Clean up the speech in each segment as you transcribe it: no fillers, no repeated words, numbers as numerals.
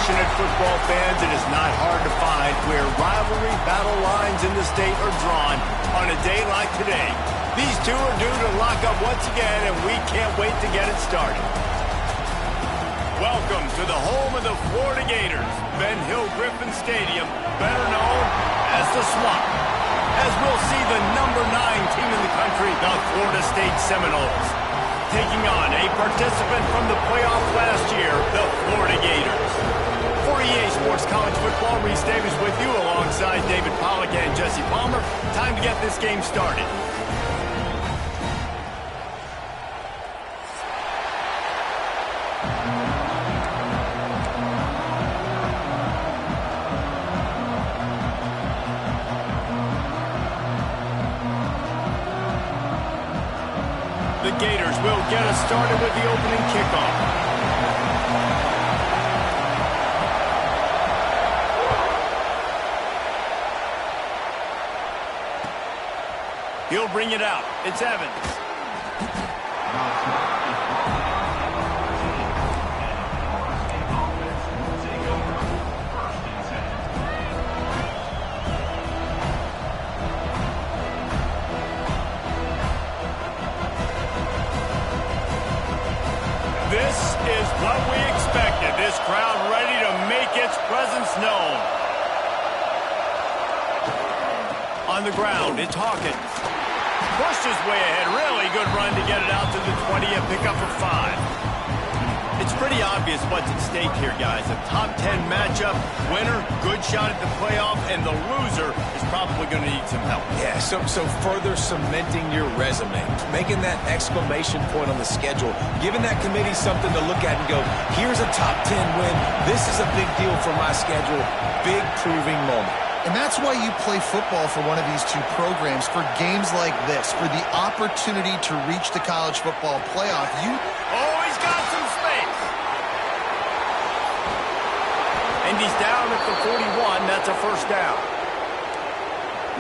passionate football fans, it is not hard to find where rivalry battle lines in the state are drawn on a day like today. These two are due to lock up once again, and we can't wait to get it started. Welcome to the home of the Florida Gators, Ben Hill Griffin Stadium, better known as the Swamp, as we'll see the number 9 team in the country, the Florida State Seminoles, taking on a participant from the playoff last year, the Florida Gators. For EA Sports College Football, Reese Davis with you alongside David Pollack and Jesse Palmer. Time to get this game started. The Gators will get us started with the opening kickoff. He'll bring it out. It's Evans. This is what we expected. This crowd ready to make its presence known. On the ground, it's Hawkins. Pushed his way ahead. Really good run to get it out to the 20 and pick up a 5. It's pretty obvious what's at stake here, guys. A top 10 matchup, winner, good shot at the playoff, and the loser is probably going to need some help. Yeah, so further cementing your resume, making that exclamation point on the schedule, giving that committee something to look at and go, here's a top 10 win. This is a big deal for my schedule. Big proving moment. And that's why you play football for one of these two programs, for games like this, for the opportunity to reach the college football playoff. Oh, he's got some space. And he's down at the 41. That's a first down.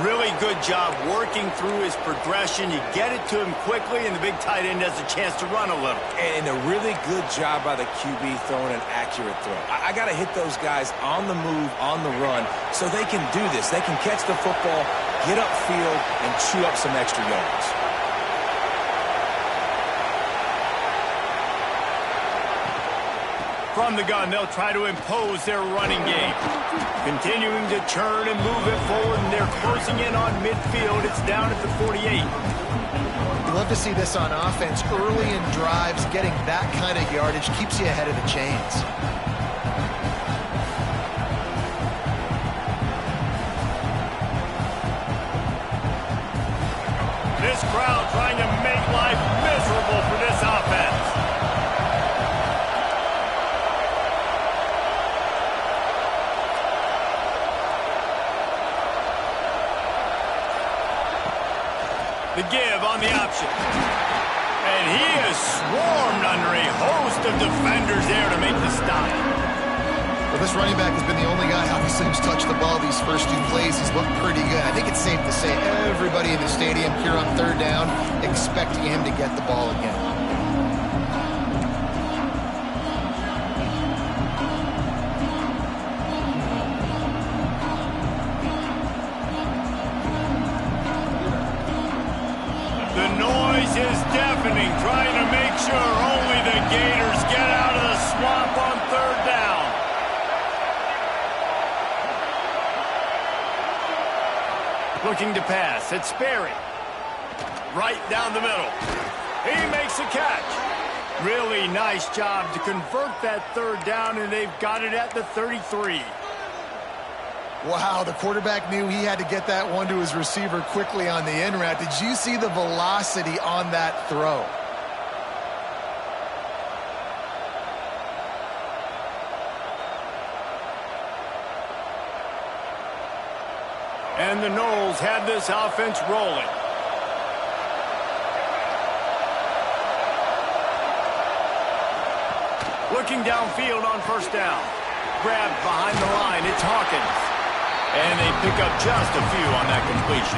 Really good job working through his progression. You get it to him quickly, and the big tight end has a chance to run a little. And a really good job by the QB throwing an accurate throw. I got to hit those guys on the move, on the run, so they can do this. They can catch the football, get upfield, and chew up some extra yards. From the gun, they'll try to impose their running game. Continuing to turn and move it forward, and they're closing in on midfield. It's down at the 48. You love to see this on offense. Early in drives, getting that kind of yardage keeps you ahead of the chains. This crowd trying to make life miserable for this offense. The give on the option. And he is swarmed under a host of defenders there to make the stop. Well, this running back has been the only guy, obviously, who's touched the ball these first 2 plays. He's looked pretty good. I think it's safe to say everybody in the stadium here on third down expecting him to get the ball again. Is deafening, trying to make sure only the Gators get out of the swamp on third down. Looking to pass, it's Sperry. Right down the middle. He makes a catch. Really nice job to convert that third down, and they've got it at the 33. Wow, the quarterback knew he had to get that one to his receiver quickly on the in route. Did you see the velocity on that throw? And the Noles had this offense rolling. Looking downfield on first down. Grabbed behind the line, it's Hawkins. And they pick up just a few on that completion.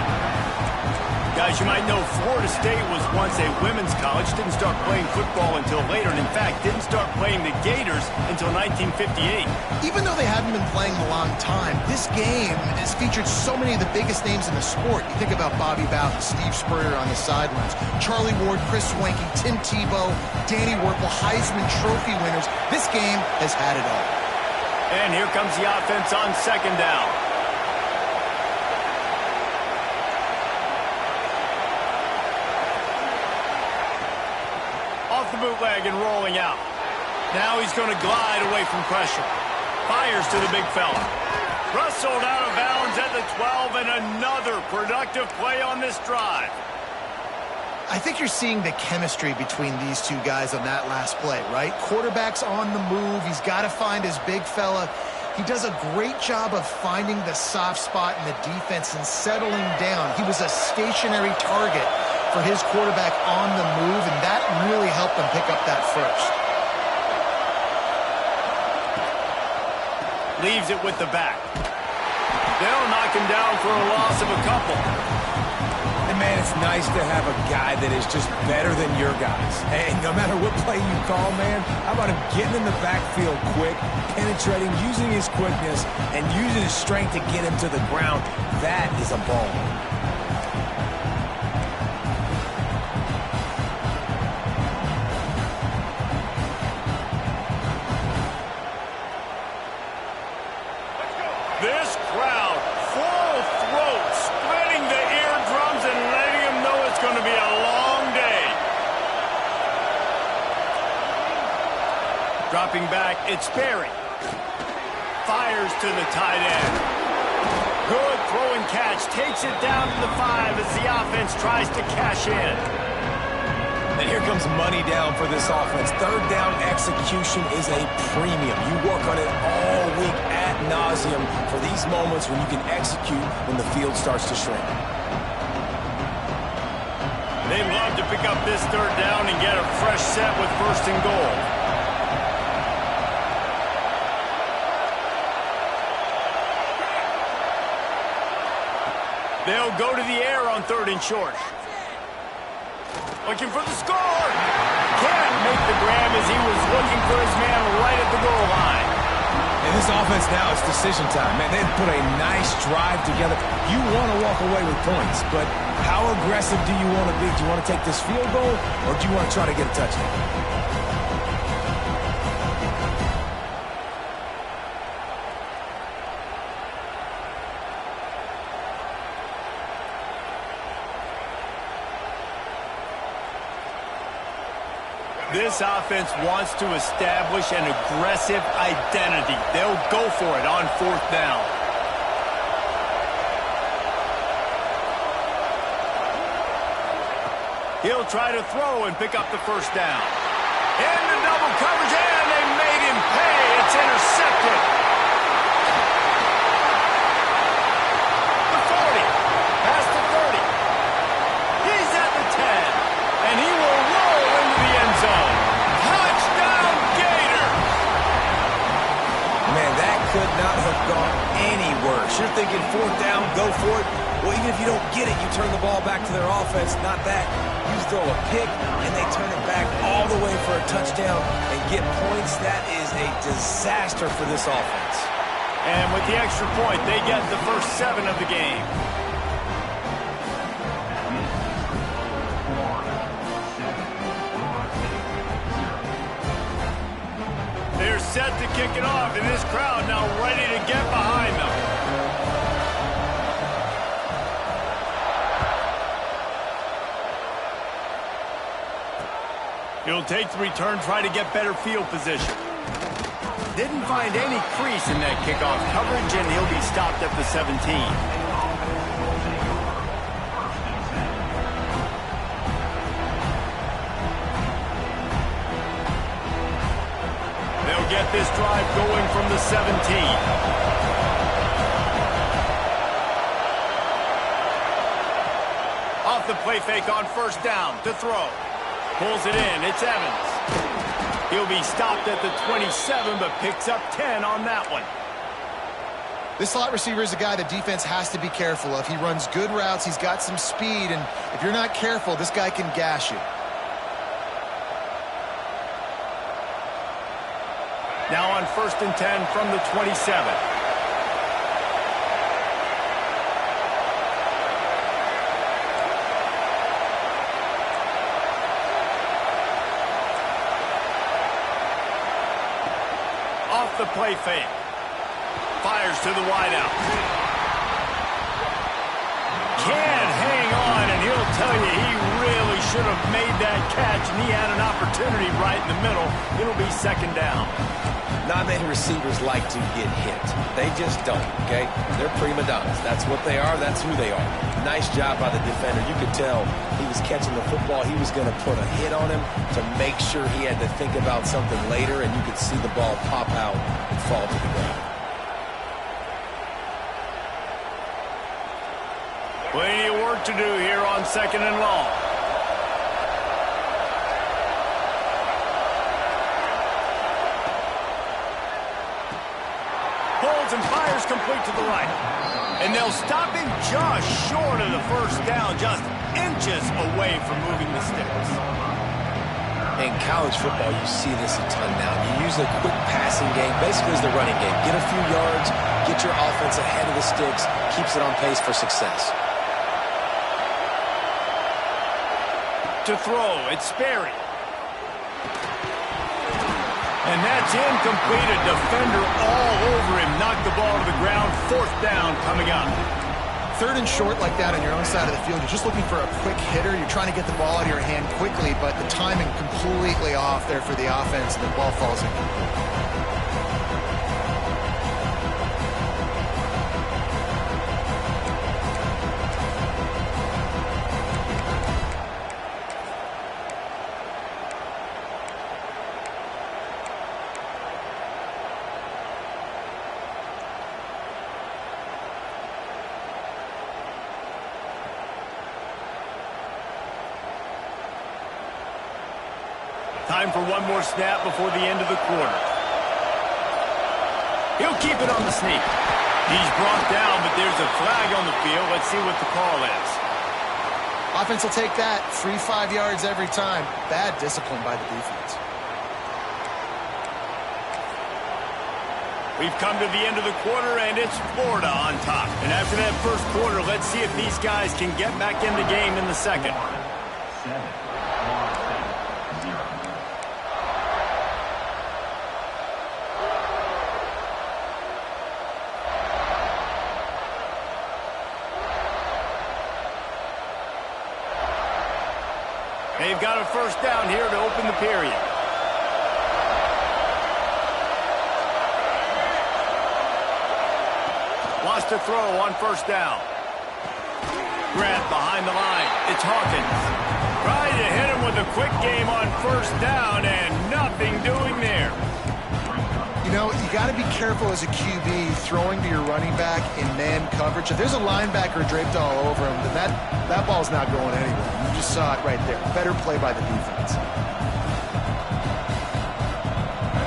Guys, you might know Florida State was once a women's college, didn't start playing football until later, and in fact, didn't start playing the Gators until 1958. Even though they haven't been playing a long time, this game has featured so many of the biggest names in the sport. You think about Bobby Bowden, Steve Spurrier on the sidelines, Charlie Ward, Chris Swanky, Tim Tebow, Danny Werfel, Heisman Trophy winners. This game has had it all. And here comes the offense on second down. Off the bootleg and rolling out. Now he's going to glide away from pressure. Fires to the big fella. Rustled out of bounds at the 12, and another productive play on this drive. I think you're seeing the chemistry between these two guys on that last play, right? Quarterback's on the move. He's got to find his big fella. He does a great job of finding the soft spot in the defense and settling down. He was a stationary target for his quarterback on the move, and that really helped him pick up that first. Leaves it with the back. They'll knock him down for a loss of a couple. And man, it's nice to have a guy that is just better than your guys. Hey, no matter what play you call, man, how about him getting in the backfield quick, penetrating, using his quickness, and using his strength to get him to the ground? That is a ball. This crowd, full throat, splitting the eardrums and letting them know it's going to be a long day. Dropping back, it's Sperry. Fires to the tight end. Good throw and catch, takes it down to the 5 as the offense tries to cash in. And here comes money down for this offense. Third down execution is a premium. You work on it all week ad nauseum for these moments when you can execute when the field starts to shrink. They love to pick up this third down and get a fresh set with first and goal. They'll go to the air on third and short. Looking for the score. Can't make the grab as he was looking for his man right at the goal line. In this offense now, it's decision time. Man, they've put a nice drive together. You want to walk away with points, but how aggressive do you want to be? Do you want to take this field goal, or do you want to try to get a touchdown? This offense wants to establish an aggressive identity. They'll go for it on fourth down. He'll try to throw and pick up the first down. Into double coverage, and they made him pay. It's intercepted. The 40, past the 30. He's at the 10, and he will roll into the end zone. Touchdown, Gators! Man, that could not have gone any worse. You're thinking fourth down, go for it. Well, even if you don't get it, you turn the ball back to their offense. Not that. You throw a pick, and they turn it back all the way for a touchdown and get points. That is a disaster for this offense. And with the extra point, they get the first 7 of the game. They're set to kick it off, and this crowd now ready to get behind them. He'll take the return, try to get better field position. Didn't find any crease in that kickoff coverage, and he'll be stopped at the 17. They'll get this drive going from the 17. Off the play fake on first down to throw. Pulls it in. It's Evans. He'll be stopped at the 27, but picks up 10 on that one. This slot receiver is a guy the defense has to be careful of. He runs good routes. He's got some speed, and if you're not careful, this guy can gash you. Now on 1st and 10 from the 27. Off the play fake. Fires to the wideout. Can't hang on, and he'll tell you he really should have made that catch, and he had an opportunity right in the middle. It'll be 2nd down. Not many receivers like to get hit. They just don't, okay? They're prima donnas. That's what they are. That's who they are. Nice job by the defender. You could tell he was catching the football. He was going to put a hit on him to make sure he had to think about something later, and you could see the ball pop out and fall to the ground. Plenty of work to do here on 2nd and long. Pulls and fires complete to the right. And they'll stop him just short of the 1st down, just inches away from moving the sticks. In college football, you see this a ton now. You use a quick passing game, basically as the running game. Get a few yards, get your offense ahead of the sticks, keeps it on pace for success. To throw, it's Sperry. And that's incomplete. A defender all over him. Knocked the ball to the ground. 4th down coming up. 3rd and short like that on your own side of the field. You're just looking for a quick hitter. You're trying to get the ball out of your hand quickly, but the timing completely off there for the offense, and the ball falls incomplete. Time for one more snap before the end of the quarter. He'll keep it on the sneak. He's brought down, but there's a flag on the field. Let's see what the call is. Offense will take that. Free 5 yards every time. Bad discipline by the defense. We've come to the end of the quarter, and it's Florida on top. And after that 1st quarter, let's see if these guys can get back in the game in the 2nd. They've got a 1st down here to open the period. Wants to throw on 1st down. Grant behind the line. It's Hawkins. Trying to hit him with a quick game on 1st down, and nothing doing there. You know, you got to be careful as a QB throwing to your running back in man coverage. If there's a linebacker draped all over him, then that ball's not going anywhere. You just saw it right there. Better play by the defense.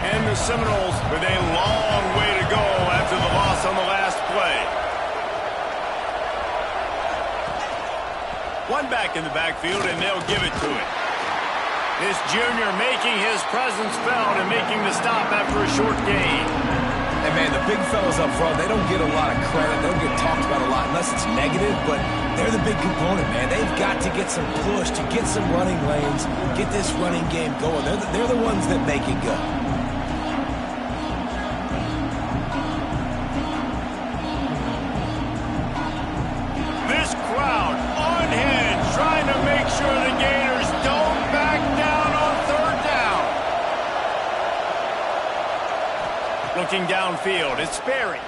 And the Seminoles with a long way to go after the loss on the last play. One back in the backfield, and they'll give it to him. This junior making his presence felt and making the stop after a short gain. And, man, the big fellas up front, they don't get a lot of credit. They don't get talked about a lot unless it's negative, but they're the big component, man. They've got to get some push, to get some running lanes, get this running game going. They're the ones that make it go. This crowd on hand trying to make sure the Gators don't back down on 3rd down. Looking downfield, it's Sperry.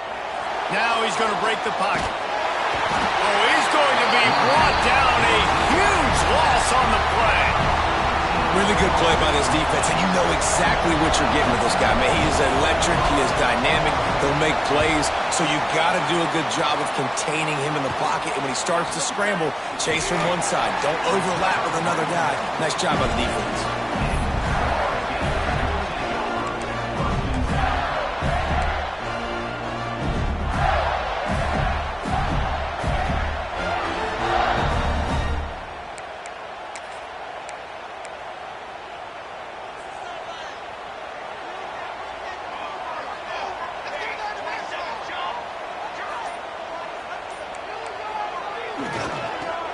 Now he's going to break the pocket. Oh, he's going to be brought down. A huge loss on the play. Really good play by this defense, and you know exactly what you're getting with this guy, man. He is electric. He is dynamic. He'll make plays, so you got to do a good job of containing him in the pocket. And when he starts to scramble, chase from one side. Don't overlap with another guy. Nice job by the defense.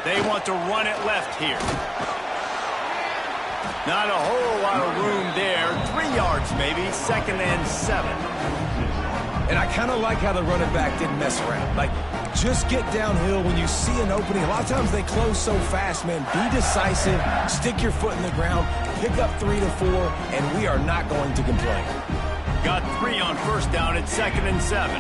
They want to run it left here. Not a whole lot of room there. 3 yards maybe, 2nd and 7. And I kind of like how the running back didn't mess around. Like, just get downhill when you see an opening. A lot of times they close so fast, man. Be decisive, stick your foot in the ground, pick up 3 to 4, and we are not going to complain. Got 3 on 1st down at 2nd and 7.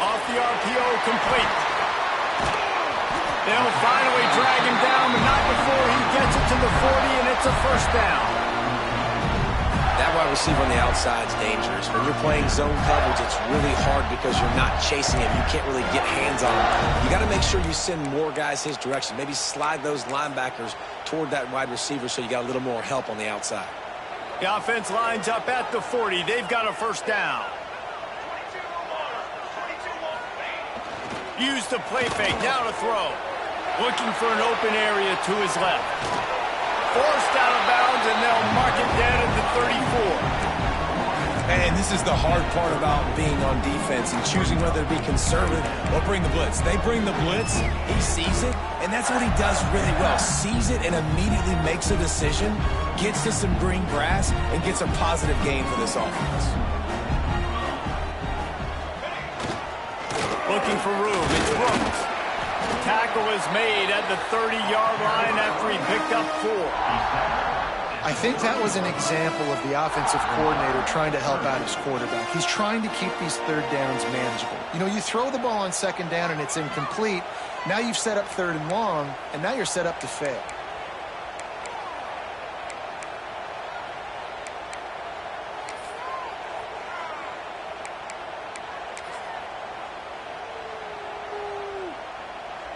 Off the RPO, complete. They'll finally drag him down, but not before he gets it to the 40, and it's a 1st down. That wide receiver on the outside is dangerous. When you're playing zone coverage, it's really hard because you're not chasing him. You can't really get hands on him. You got to make sure you send more guys his direction. Maybe slide those linebackers toward that wide receiver so you got a little more help on the outside. The offense lines up at the 40. They've got a 1st down. Use the play fake. Now to throw. Looking for an open area to his left. Forced out of bounds, and they'll mark it down at the 34. And this is the hard part about being on defense and choosing whether to be conservative or bring the blitz. They bring the blitz, he sees it, and that's what he does really well. Sees it and immediately makes a decision, gets to some green grass, and gets a positive gain for this offense. Looking for room. It's Brooks. Tackle is made at the 30-yard line after he picked up 4. I think that was an example of the offensive coordinator trying to help out his quarterback. He's trying to keep these 3rd downs manageable. You know, you throw the ball on 2nd down and it's incomplete. Now you've set up 3rd and long, and now you're set up to fail.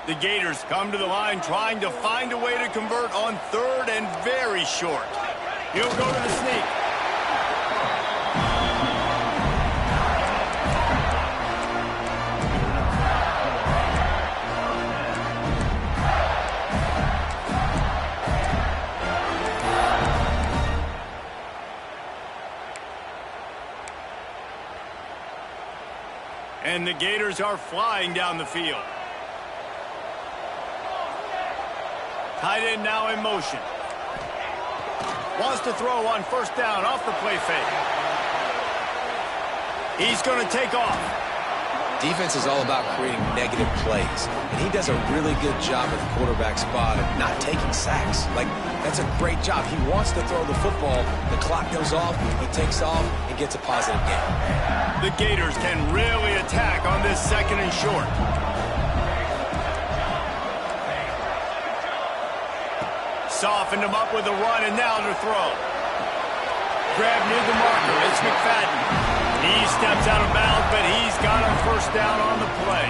The Gators come to the line trying to find a way to convert on 3rd and very short. He'll go to the sneak. And the Gators are flying down the field. Tight end now in motion. Wants to throw on 1st down off the play fake. He's going to take off. Defense is all about creating negative plays, and he does a really good job at the quarterback spot of not taking sacks. Like, that's a great job. He wants to throw the football. The clock goes off, he takes off, and gets a positive gain. The Gators can really attack on this 2nd and short. Softened him up with a run, and now to throw. Grab near the marker. It's McFadden. He steps out of bounds, but he's got a 1st down on the play.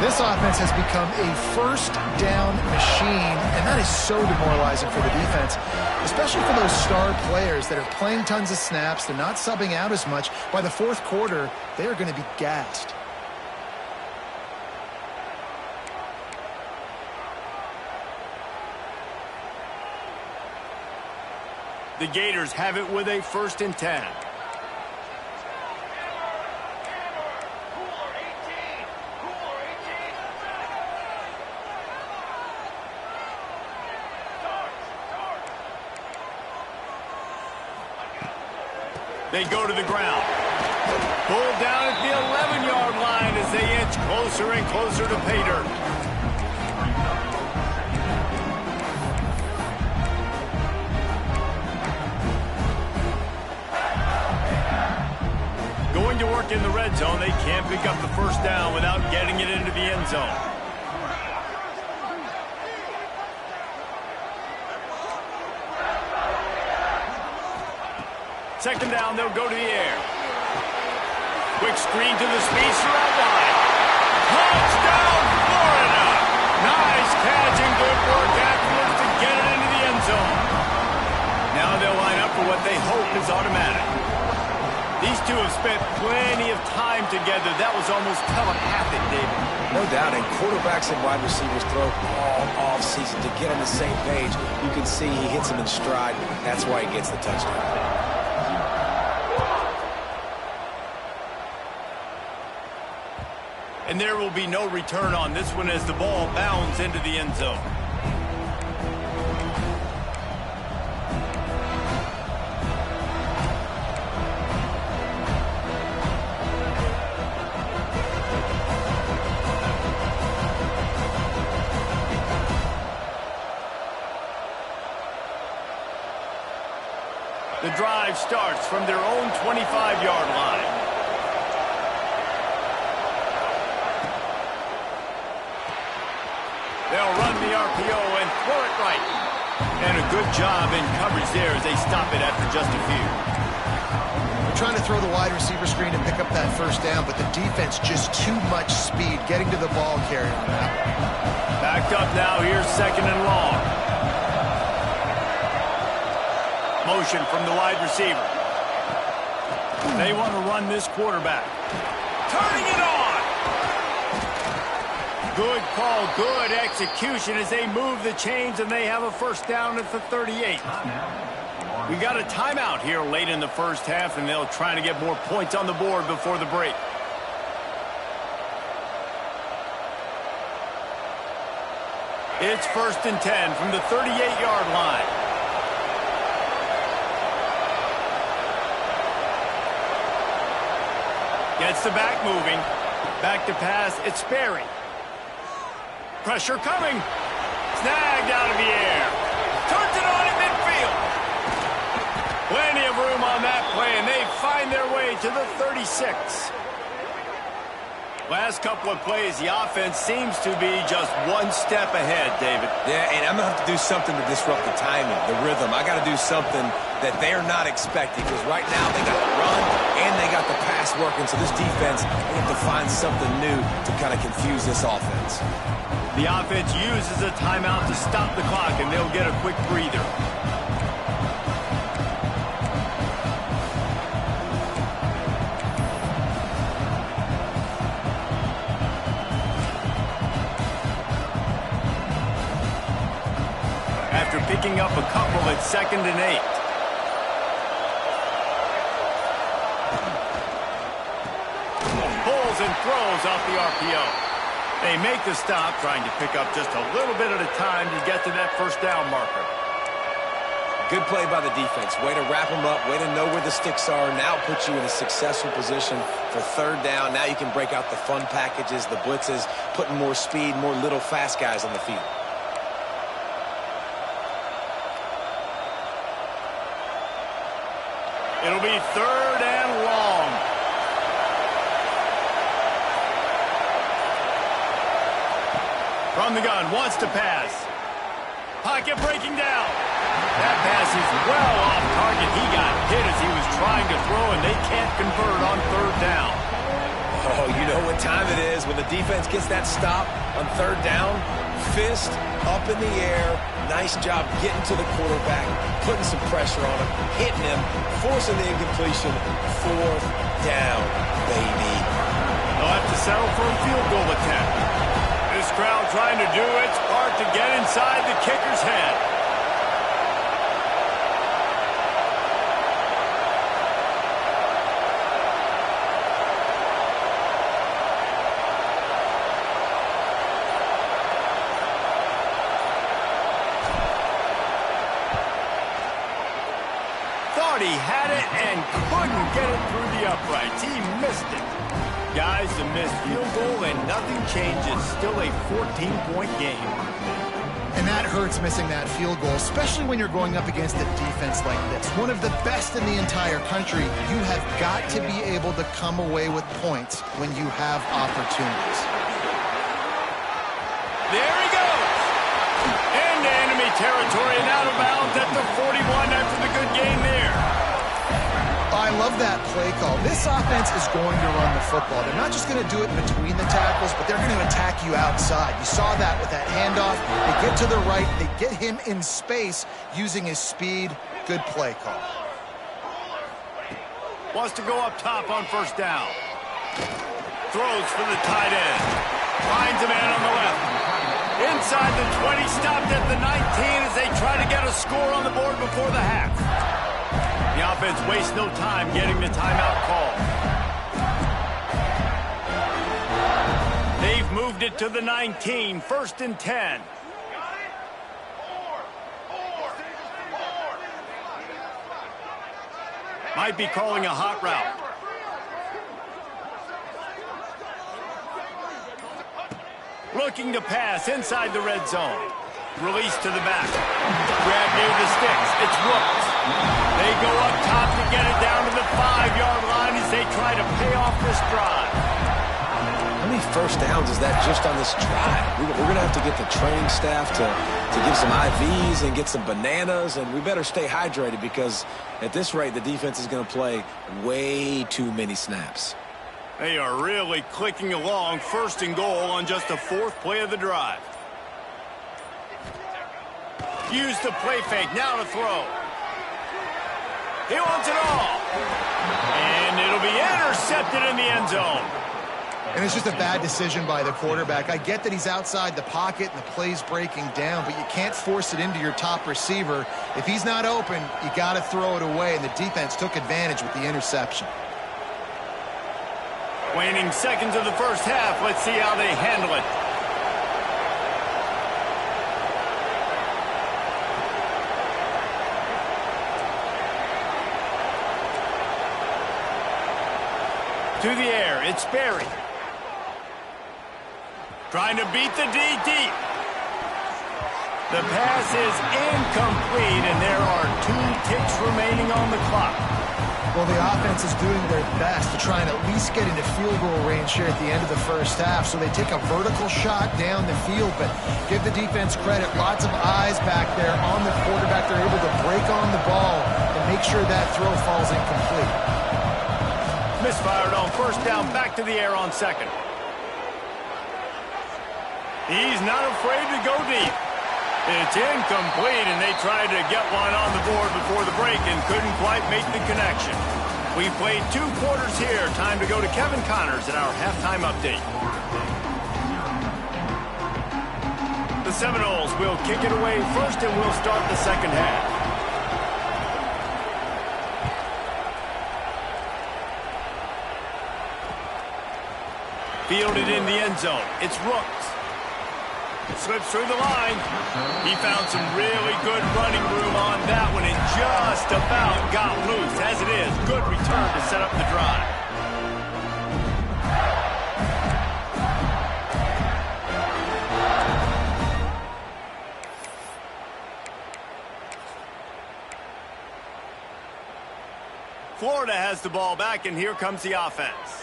This offense has become a 1st down machine, and that is so demoralizing for the defense, especially for those star players that are playing tons of snaps. They're not subbing out as much. By the 4th quarter, they are going to be gassed. The Gators have it with a 1st and 10. They go to the ground. Pulled down at the 11-yard line as they inch closer and closer to pay dirt. Going to work in the red zone. They can't pick up the 1st down without getting it into the end zone. Second down, they'll go to the air. Quick screen to the speedster out wide. Touchdown, Florida! Nice catch and good work afterwards to get it into the end zone. Now they'll line up for what they hope is automatic. These two have spent plenty of time together. That was almost telepathic, David. No doubt, and quarterbacks and wide receivers throw all off-season to get on the same page. You can see he hits them in stride. That's why he gets the touchdown. And there will be no return on this one as the ball bounds into the end zone. The drive starts from their own 25-yard line. They'll run the RPO and throw it right. And a good job in coverage there as they stop it after just a few. They're trying to throw the wide receiver screen and pick up that first down, but the defense just too much speed getting to the ball carrier on that one. Backed up now, here's second and long. Motion from the wide receiver. They want to run this quarterback. Turning it on! Good call, good execution as they move the chains and they have a first down at the 38. We got a timeout here late in the first half and they'll try to get more points on the board before the break. It's first and 10 from the 38-yard line. Gets the back moving. Back to pass. It's Sperry. Pressure coming. Snagged out of the air. Turns it on at midfield. Plenty of room on that play, and they find their way to the 36. Last couple of plays, the offense seems to be just one step ahead, David. Yeah, and I'm going to have to do something to disrupt the timing, the rhythm. I got to do something that they're not expecting because right now they got the run and they got the pass working. So this defense, they have to find something new to kind of confuse this offense. The offense uses a timeout to stop the clock, and they'll get a quick breather. After picking up a couple at 2nd and 8. Pulls and throws off the RPO. They make the stop, trying to pick up just a little bit at a time to get to that first down marker. Good play by the defense. Way to wrap them up. Way to know where the sticks are. Now put you in a successful position for third down. Now you can break out the fun packages, the blitzes, putting more speed, more little fast guys on the field. It'll be third and long. From the gun, wants to pass. Pocket breaking down. That pass is well off target. He got hit as he was trying to throw, and they can't convert on third down. Oh, you know what time it is when the defense gets that stop on third down. Fist up in the air. Nice job getting to the quarterback, putting some pressure on him, hitting him, forcing the incompletion. Fourth down, baby. They'll have to settle for a field goal attempt. This crowd trying to do its part to get inside the kicker's head. Thought he had it and couldn't get it through the uprights. He missed it. Guys, a missed field goal and nothing changes. Still a 14-point game. And that hurts missing that field goal, especially when you're going up against a defense like this. One of the best in the entire country. You have got to be able to come away with points when you have opportunities. There he goes. Into enemy territory and out of bounds at the 41 after the good game there. I love that play call. This offense is going to run the football. They're not just going to do it between the tackles, but they're going to attack you outside. You saw that with that handoff. They get to the right. They get him in space using his speed. Good play call. Wants to go up top on first down. Throws for the tight end. Finds a man on the left. Inside the 20, stopped at the 19 as they try to get a score on the board before the half. The offense wastes no time getting the timeout call. it to the 19, 1st and 10. Might be calling a hot route. Looking to pass inside the red zone. Release to the back. Grab near the sticks. It's Rooks. They go up top to get it down to the 5-yard line as they try to pay off this drive. How many first downs is that just on this drive? We're going to have to get the training staff to give some IVs and get some bananas, and we better stay hydrated because at this rate, the defense is going to play way too many snaps. They are really clicking along, 1st and goal on just the 4th play of the drive. Use the play fake, now to throw. He wants it all. And it'll be intercepted in the end zone. And it's just a bad decision by the quarterback. I get that he's outside the pocket and the play's breaking down, but you can't force it into your top receiver. If he's not open, you got to throw it away, and the defense took advantage with the interception. Waning seconds of the first half. Let's see how they handle it. To the air, it's Berry. Trying to beat the D deep. The pass is incomplete, and there are 2 ticks remaining on the clock. Well, the offense is doing their best to try and at least get into field goal range here at the end of the first half. So they take a vertical shot down the field, but give the defense credit. Lots of eyes back there on the quarterback. They're able to break on the ball and make sure that throw falls incomplete. Misfired on 1st down, back to the air on 2nd. He's not afraid to go deep. It's incomplete, and they tried to get one on the board before the break and couldn't quite make the connection. We've played 2 quarters here. Time to go to Kevin Connors in our halftime update. The Seminoles will kick it away first, and we'll start the second half. Fielded in the end zone. It's Rooks. Slips through the line. He found some really good running room on that one and just about got loose. As it is, good return to set up the drive. Florida has the ball back, and here comes the offense.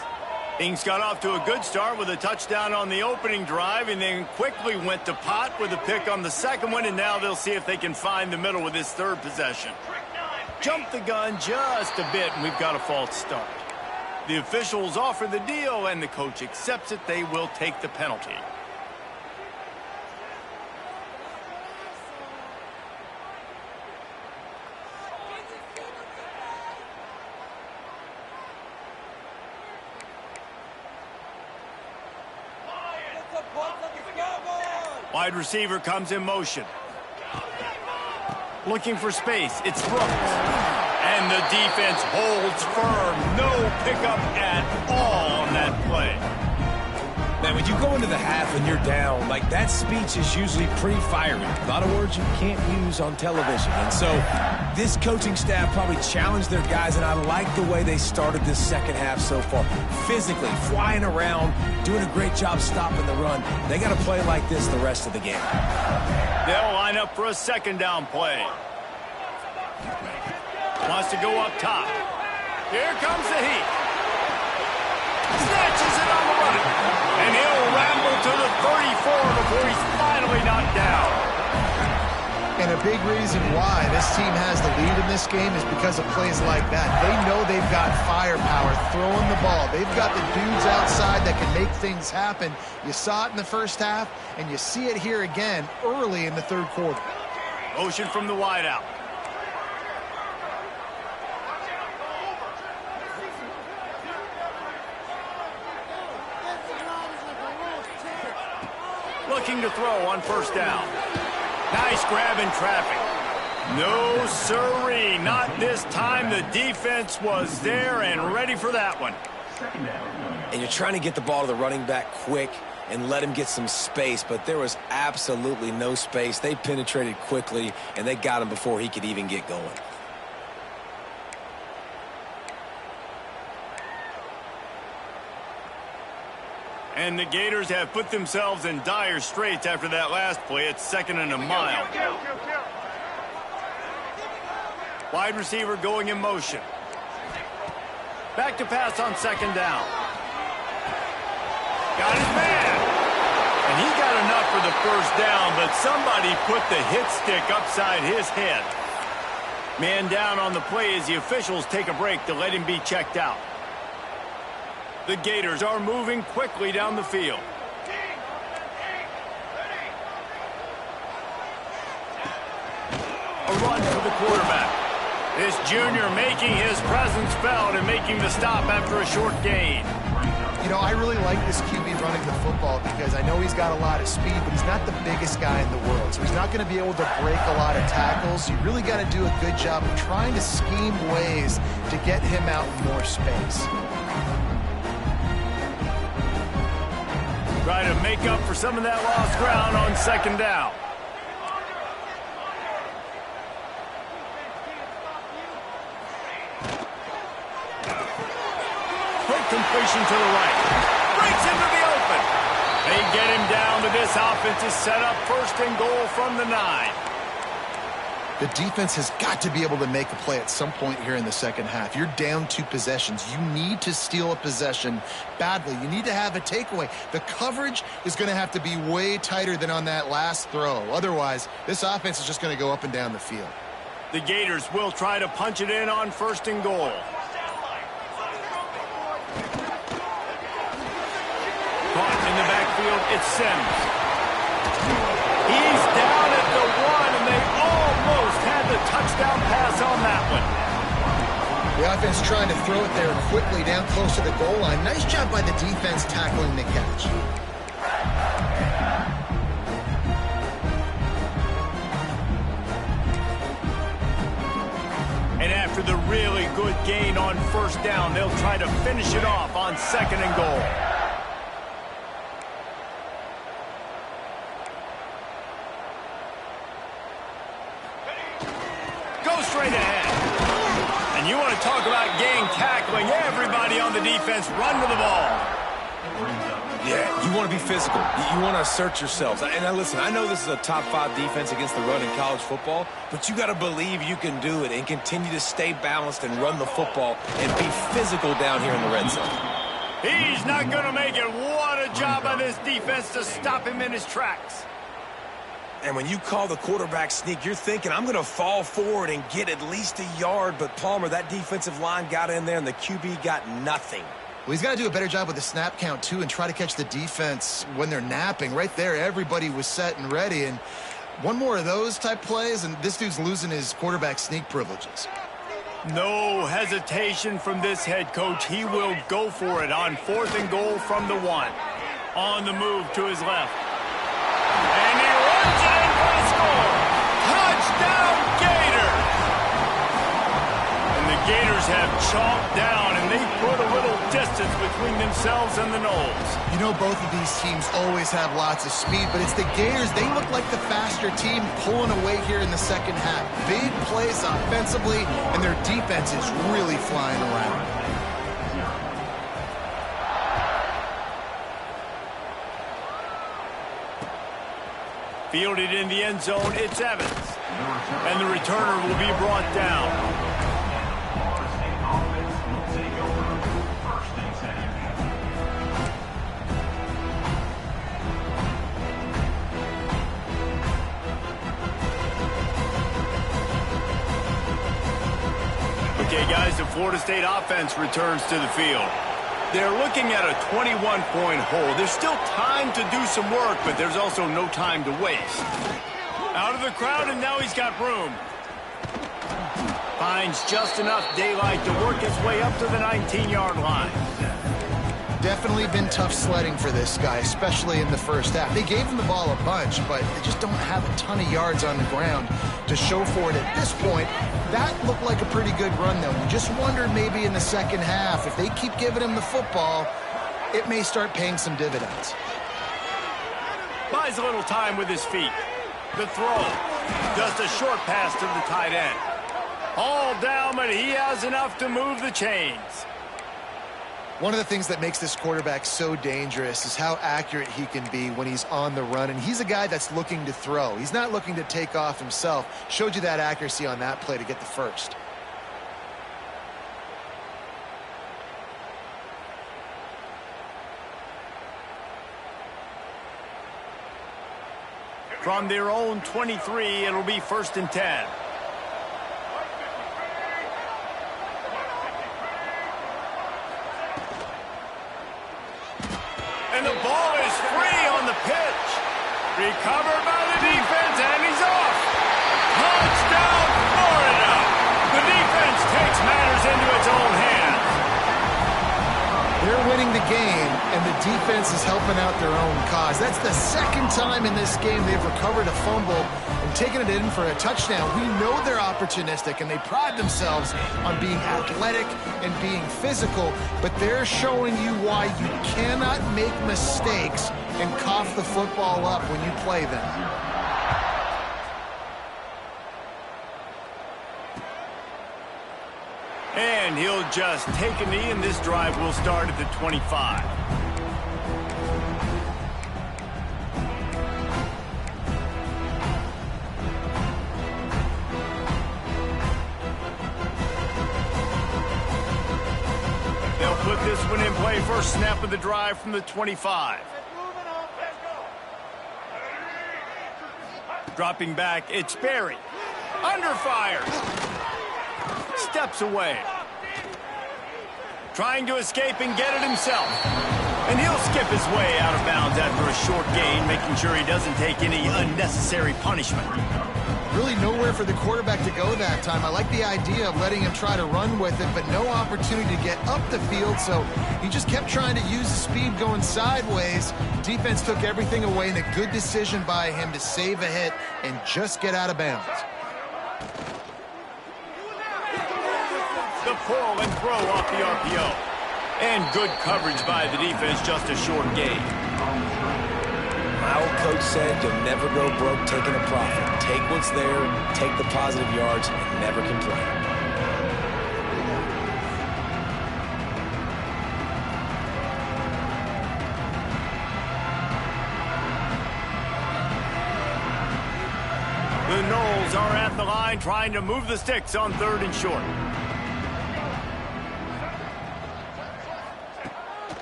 Things got off to a good start with a touchdown on the opening drive and then quickly went to pot with a pick on the second one, and now they'll see if they can find the middle with this 3rd possession. Jumped the gun just a bit, and we've got a false start. The officials offer the deal, and the coach accepts it. They will take the penalty. Wide receiver comes in motion. Looking for space. It's Rooks. And the defense holds firm. No pickup at all on that play. Man, when you go into the half and you're down, like that speech is usually pretty fiery. A lot of words you can't use on television. And so this coaching staff probably challenged their guys, and I like the way they started this second half so far. Physically, flying around, doing a great job stopping the run. They got to play like this the rest of the game. They'll line up for a 2nd down play. Wants to go up top. Here comes the heat. Snatches it on the run. And he'll ramble to the 34 before he's finally knocked down. And a big reason why this team has the lead in this game is because of plays like that. They know they've got firepower throwing the ball. They've got the dudes outside that can make things happen. You saw it in the first half, and you see it here again early in the 3rd quarter. Motion from the wideout. Looking to throw on 1st down. Nice grab in traffic. No siree, not this time. The defense was there and ready for that one. And you're trying to get the ball to the running back quick, and let him get some space, but there was absolutely no space. They penetrated quickly, and they got him before he could even get going. And the Gators have put themselves in dire straits after that last play. It's 2nd and a mile. Wide receiver going in motion. Back to pass on 2nd down. Got his man. And he got enough for the 1st down, but somebody put the hit stick upside his head. Man down on the play as the officials take a break to let him be checked out. The Gators are moving quickly down the field. A run for the quarterback. This junior making his presence felt and making the stop after a short gain. You know, I really like this QB running the football because I know he's got a lot of speed, but he's not the biggest guy in the world. So he's not going to be able to break a lot of tackles. You really got to do a good job of trying to scheme ways to get him out in more space. Try to make up for some of that lost ground on 2nd down. Quick completion to the right. Breaks into the open. They get him down, but this offense is set up 1st and goal from the 9. The defense has got to be able to make a play at some point here in the 2nd half. You're down 2 possessions. You need to steal a possession badly. You need to have a takeaway. The coverage is going to have to be way tighter than on that last throw. Otherwise, this offense is just going to go up and down the field. The Gators will try to punch it in on 1st and goal. Caught in the backfield, it's Sims. He's down at the 1, and they almost had the touchdown pass on that one. The offense trying to throw it there quickly down close to the goal line. Nice job by the defense tackling the catch. And after the really good gain on 1st down, they'll try to finish it off on 2nd and goal. Straight ahead. And you want to talk about gang tackling. Everybody on the defense run to the ball. Yeah, you want to be physical. You want to assert yourselves. And listen, I know this is a top 5 defense against the run in college football, but you got to believe you can do it and continue to stay balanced and run the football and be physical down here in the red zone. He's not going to make it. What a job by this defense to stop him in his tracks. And when you call the quarterback sneak, you're thinking, I'm going to fall forward and get at least a yard. But, Palmer, that defensive line got in there, and the QB got nothing. Well, he's got to do a better job with the snap count, too, and try to catch the defense when they're napping. Right there, everybody was set and ready. And one more of those type plays, and this dude's losing his quarterback sneak privileges. No hesitation from this head coach. He will go for it on 4th and goal from the 1. On the move to his left. And he runs it in for a score. Touchdown, Gators! And the Gators have chalked down, and they put a little distance between themselves and the Noles. You know, both of these teams always have lots of speed, but it's the Gators. They look like the faster team pulling away here in the 2nd half. Big plays offensively, and their defense is really flying around. Fielded in the end zone, it's Evans. And the returner will be brought down. Okay, guys, the Florida State offense returns to the field. They're looking at a 21-point hole. There's still time to do some work, but there's also no time to waste. Out of the crowd, and now he's got room. Finds just enough daylight to work his way up to the 19-yard line. Definitely been tough sledding for this guy, especially in the 1st half. They gave him the ball a bunch, but they just don't have a ton of yards on the ground to show for it at this point. That looked like a pretty good run, though. You just wondered maybe in the 2nd half, if they keep giving him the football, it may start paying some dividends. Buys a little time with his feet. The throw. Just a short pass to the tight end. All down, but he has enough to move the chains. One of the things that makes this quarterback so dangerous is how accurate he can be when he's on the run. And he's a guy that's looking to throw. He's not looking to take off himself. Showed you that accuracy on that play to get the first. From their own 23, it'll be 1st and 10. And the ball is free on the pitch. Recovered by the defense, and he's off. Touchdown, Florida. The defense takes matters into its own hands. They're winning the game, and the defense is helping out their own cause. That's the second time in this game they've recovered a fumble and taken it in for a touchdown. We know they're opportunistic, and they pride themselves on being athletic and being physical, but they're showing you why you cannot make mistakes and cough the football up when you play them. And he'll just take a knee, and this drive will start at the 25. They'll put this one in play. First snap of the drive from the 25. Dropping back, it's Berry. Under fire. Steps away. Trying to escape and get it himself. And he'll skip his way out of bounds after a short gain, making sure he doesn't take any unnecessary punishment. Really nowhere for the quarterback to go that time. I like the idea of letting him try to run with it, but no opportunity to get up the field, so he just kept trying to use the speed going sideways. Defense took everything away, and a good decision by him to save a hit and just get out of bounds. The pull and throw off the RPO. And good coverage by the defense, just a short gain. My old coach said you'll never go broke taking a profit. Take what's there, take the positive yards, and never complain. The Noles are at the line trying to move the sticks on 3rd and short.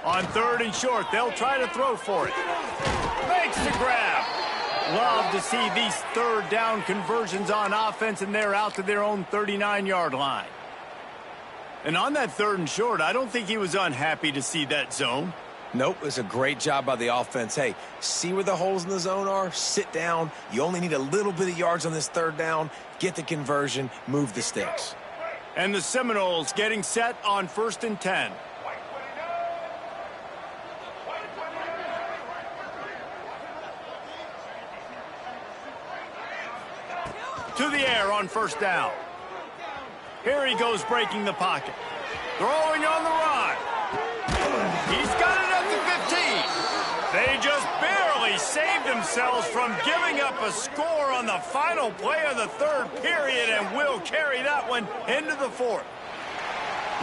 On 3rd and short, they'll try to throw for it. Makes the grab. Love to see these 3rd down conversions on offense, and they're out to their own 39-yard line. And on that 3rd and short, I don't think he was unhappy to see that zone. Nope, it's a great job by the offense. Hey, see where the holes in the zone are? Sit down. You only need a little bit of yards on this 3rd down. Get the conversion, move the sticks. And the Seminoles getting set on 1st and 10. To the air on 1st down. Here he goes breaking the pocket. Throwing on the run. He's got it at the 15. They just barely saved themselves from giving up a score on the final play of the 3rd period, and will carry that one into the 4th.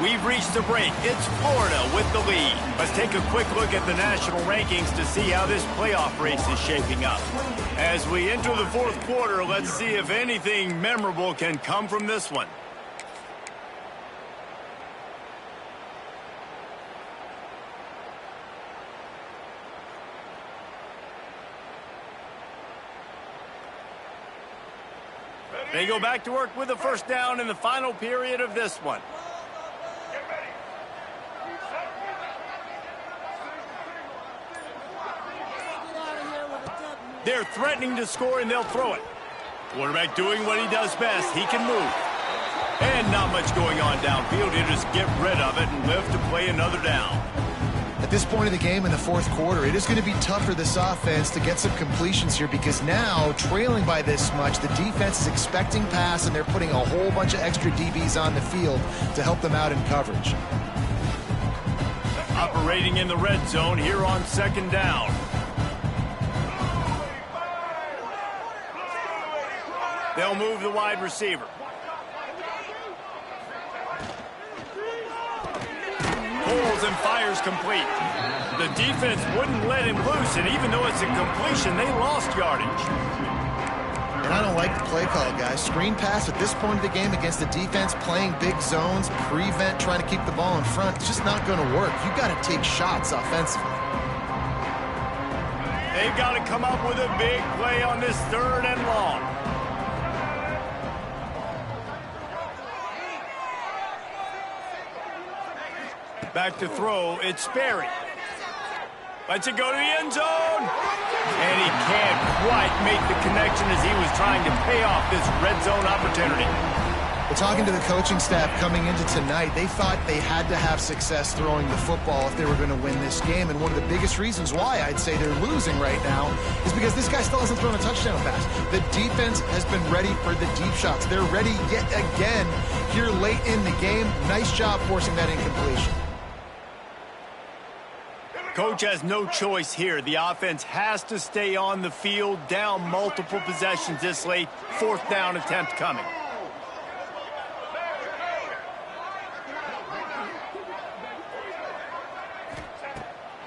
We've reached the break. It's Florida with the lead. Let's take a quick look at the national rankings to see how this playoff race is shaping up. As we enter the 4th quarter, let's see if anything memorable can come from this one. They go back to work with the 1st down in the final period of this one. They're threatening to score, and they'll throw it. Quarterback doing what he does best. He can move. And not much going on downfield. He'll just get rid of it and live to play another down. At this point of the game in the 4th quarter, it is going to be tough for this offense to get some completions here, because now, trailing by this much, the defense is expecting pass, and they're putting a whole bunch of extra DBs on the field to help them out in coverage. Operating in the red zone here on 2nd down. They'll move the wide receiver. Pulls and fires complete. The defense wouldn't let him loose, and even though it's a completion, they lost yardage. And I don't like the play call, guys. Screen pass at this point of the game against the defense, playing big zones, prevent, trying to keep the ball in front. It's just not going to work. You got to take shots offensively. They've got to come up with a big play on this 3rd and long. Back to throw, it's Sperry. Lets it go to the end zone. And he can't quite make the connection as he was trying to pay off this red zone opportunity. But talking to the coaching staff coming into tonight, they thought they had to have success throwing the football if they were going to win this game. And one of the biggest reasons why I'd say they're losing right now is because this guy still hasn't thrown a touchdown pass. The defense has been ready for the deep shots. They're ready yet again here late in the game. Nice job forcing that incompletion. Coach has no choice here. The offense has to stay on the field, down multiple possessions this late. 4th down attempt coming.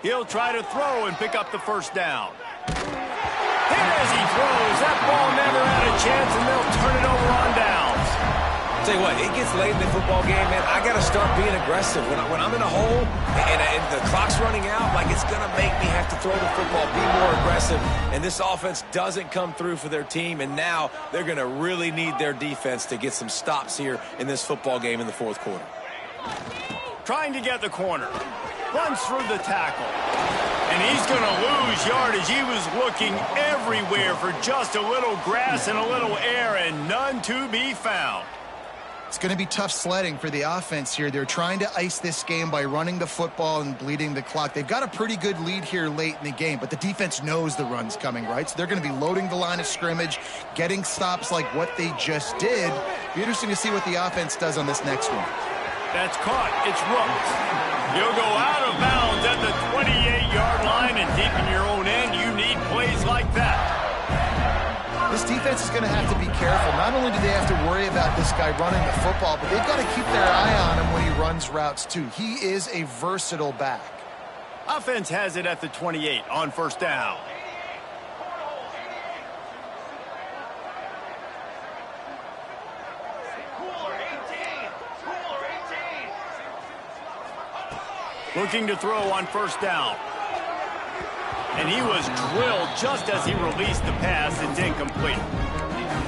He'll try to throw and pick up the 1st down. Hit as he throws. That ball never had a chance, and they'll turn it over on downs. Tell you what, it gets late in the football game, man. I got to start being aggressive. When I'm in a hole and the clock's running out, like, it's going to make me have to throw the football, be more aggressive. And this offense doesn't come through for their team, and now they're going to really need their defense to get some stops here in this football game in the 4th quarter. Trying to get the corner. Runs through the tackle. And he's going to lose yardage. He was looking everywhere for just a little grass and a little air, and none to be found. It's going to be tough sledding for the offense here. They're trying to ice this game by running the football and bleeding the clock. They've got a pretty good lead here late in the game, but the defense knows the run's coming, right? So they're going to be loading the line of scrimmage, getting stops like what they just did. Be interesting to see what the offense does on this next one. That's caught. It's Rooks. You'll go out of bounds at the 28-yard line, and deep in your own end, you need plays like that. This defense is going to have to be careful. Not only do they have to worry about this guy running the football, but they've got to keep their eye on him when he runs routes too. He is a versatile back. Offense has it at the 28 on 1st down. Looking to throw on 1st down. And he was drilled just as he released the pass. It's incomplete.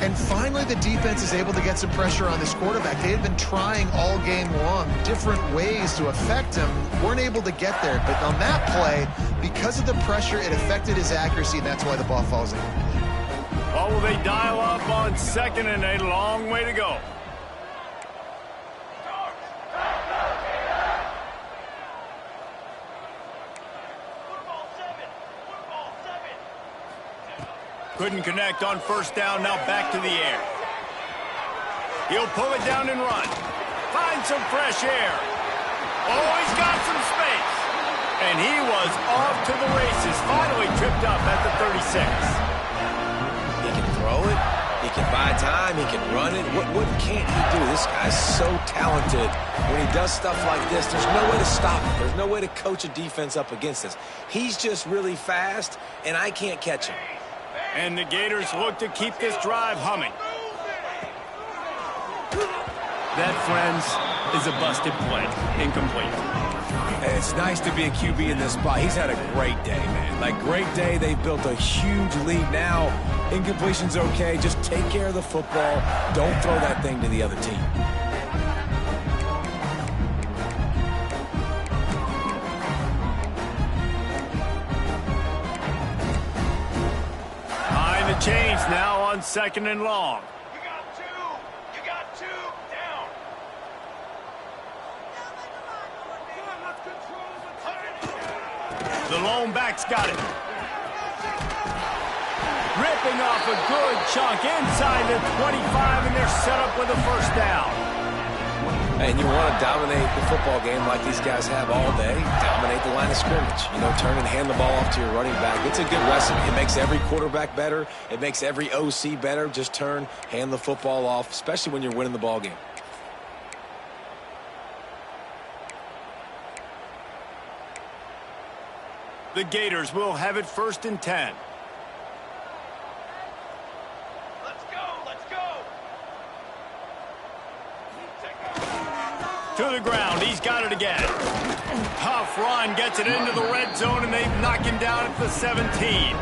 And finally, the defense is able to get some pressure on this quarterback. They had been trying all game long different ways to affect him. Weren't able to get there. But on that play, because of the pressure, it affected his accuracy, and that's why the ball falls in. Oh, will they dial up on 2nd and a long way to go? Couldn't connect on 1st down, now back to the air. He'll pull it down and run. Find some fresh air. Oh, he's got some space. And he was off to the races, finally tripped up at the 36. He can throw it. He can buy time. He can run it. What can't he do? This guy's so talented. When he does stuff like this, there's no way to stop him. There's no way to coach a defense up against this. He's just really fast, and I can't catch him. And the Gators look to keep this drive humming. That, friends, is a busted play. Incomplete. It's nice to be a QB in this spot. He's had a great day, man. Like, great day. They've built a huge lead now. Incompletion's okay. Just take care of the football. Don't throw that thing to the other team. Change now on 2nd and long. You got two. Down. The lone back's got it. Ripping off a good chunk inside the 25, and they're set up with a 1st down. And you want to dominate the football game like these guys have all day. Dominate the line of scrimmage. You know, turn and hand the ball off to your running back. It's a good recipe. It makes every quarterback better. It makes every OC better. Just turn, hand the football off, especially when you're winning the ball game. The Gators will have it 1st and 10. Let's go, let's go. To the ground, he's got it again. Tough run, gets it into the red zone, and they knock him down at the 17.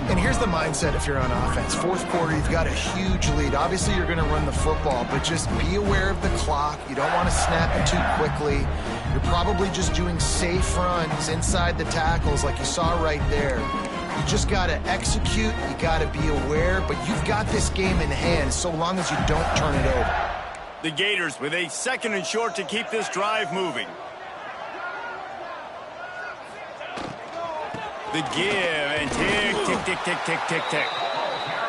And here's the mindset if you're on offense. 4th quarter, you've got a huge lead. Obviously, you're going to run the football, but just be aware of the clock. You don't want to snap it too quickly. You're probably just doing safe runs inside the tackles like you saw right there. You just got to execute. You got to be aware, but you've got this game in hand so long as you don't turn it over. The Gators with a 2nd and short to keep this drive moving. The give and tick.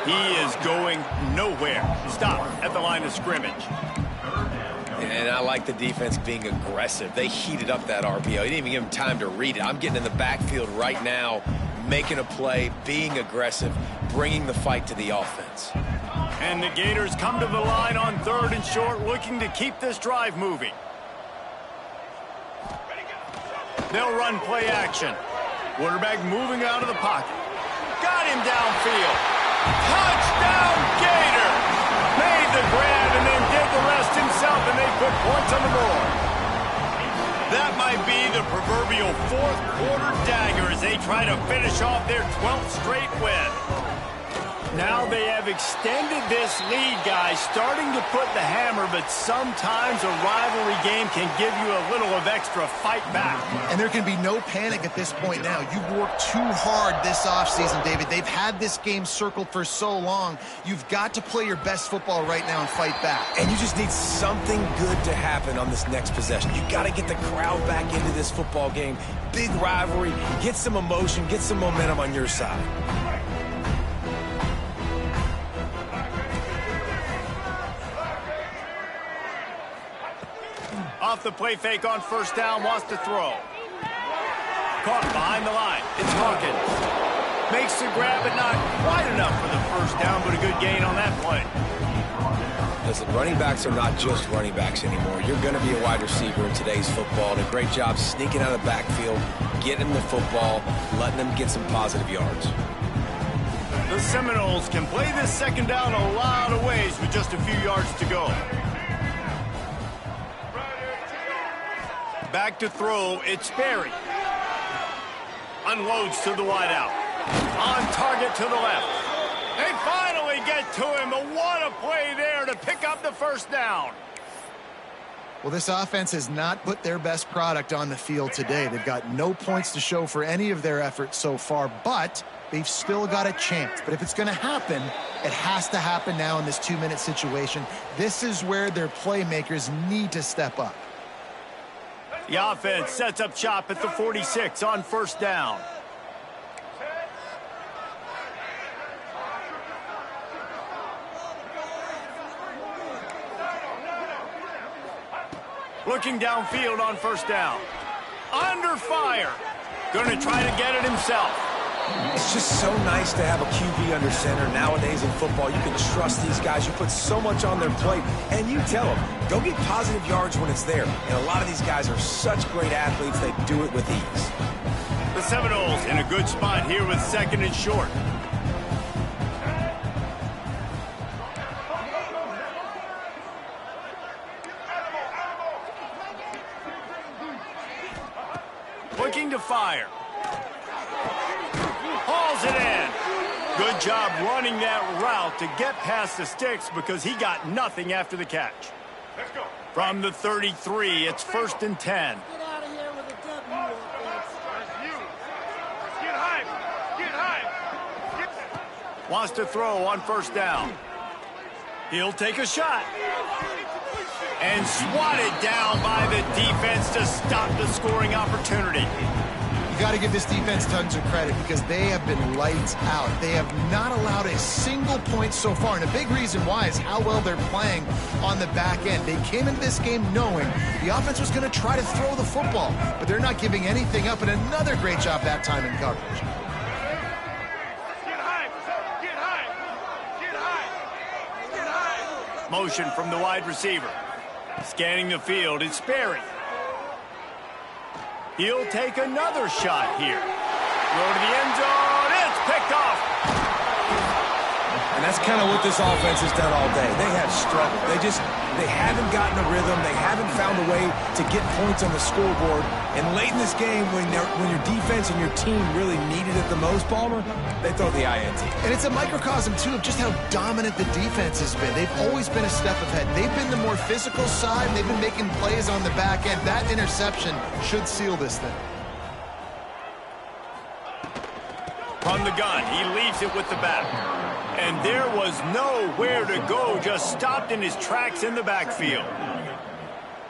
He is going nowhere. Stop at the line of scrimmage. And I like the defense being aggressive. They heated up that RPO. He didn't even give him time to read it. I'm getting in the backfield right now, making a play, being aggressive, bringing the fight to the offense. And the Gators come to the line on 3rd and short, looking to keep this drive moving. They'll run play action. Quarterback moving out of the pocket. Got him downfield. Touchdown, Gator! Made the grab and then did the rest himself, and they put points on the board. That might be the proverbial 4th quarter dagger as they try to finish off their 12th straight win. Now they have extended this lead, guys, starting to put the hammer, but sometimes a rivalry game can give you a little of extra fight back. And there can be no panic at this point now. You've worked too hard this offseason, David. They've had this game circled for so long. You've got to play your best football right now and fight back. And you just need something good to happen on this next possession. You got to get the crowd back into this football game. Big rivalry. Get some emotion. Get some momentum on your side. Off the play fake on 1st down, wants to throw. Caught behind the line. It's Hawkins. Makes the grab, but not quite enough for the 1st down, but a good gain on that play. Listen, running backs are not just running backs anymore. You're going to be a wide receiver in today's football. And a great job sneaking out of the backfield, getting the football, letting them get some positive yards. The Seminoles can play this 2nd down a lot of ways with just a few yards to go. Back to throw, it's Berry. Unloads to the wideout. On target to the left. They finally get to him, but what a play there to pick up the 1st down. Well, this offense has not put their best product on the field today. They've got no points to show for any of their efforts so far, but they've still got a chance. But if it's going to happen, it has to happen now in this 2-minute situation. This is where their playmakers need to step up. The offense sets up shop at the 46 on 1st down. Looking downfield on 1st down. Under fire. Going to try to get it himself. It's just so nice to have a QB under center. Nowadays in football, you can trust these guys. You put so much on their plate, and you tell them, go get positive yards when it's there. And a lot of these guys are such great athletes, they do it with ease. The Seminoles in a good spot here with 2nd and short. Looking to fire. Hauls it in. Good job running that route to get past the sticks because he got nothing after the catch. Let's go. From the 33, it's 1st and 10. Get out of here with a W, offense. That's you. Get hype. Get hype. Get... Wants to throw on 1st down. He'll take a shot. And swatted down by the defense to stop the scoring opportunity. You got to give this defense tons of credit because they have been lights out. They have not allowed a single point so far, and a big reason why is how well they're playing on the back end. They came into this game knowing the offense was going to try to throw the football, but they're not giving anything up, and another great job that time in coverage. Get high! Get high! Get high! Get high! Motion from the wide receiver. Scanning the field, it's Sperry. He'll take another shot here. Throw to the end zone. It's picked off. And that's kind of what this offense has done all day. They have struggled. They haven't gotten a rhythm. They haven't found a way to get points on the scoreboard. And late in this game, when your defense and your team really need it the most, Palmer, they throw the INT. And it's a microcosm, too, of just how dominant the defense has been. They've always been a step ahead. They've been the more physical side. They've been making plays on the back end. That interception should seal this thing. From the gun, he leaves it with the back. And there was nowhere to go, just stopped in his tracks in the backfield.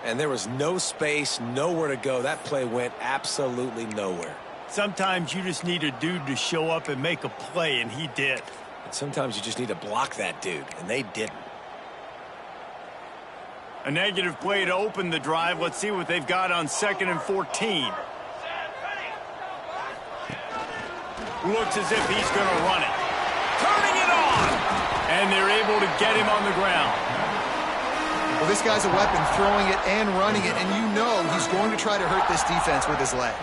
And there was no space, nowhere to go. That play went absolutely nowhere. Sometimes you just need a dude to show up and make a play, and he did. And sometimes you just need to block that dude, and they didn't. A negative play to open the drive. Let's see what they've got on 2nd and 14. Looks as if he's going to run it. Turning it on! And they're able to get him on the ground. Well, this guy's a weapon, throwing it and running it, and you know he's going to try to hurt this defense with his legs.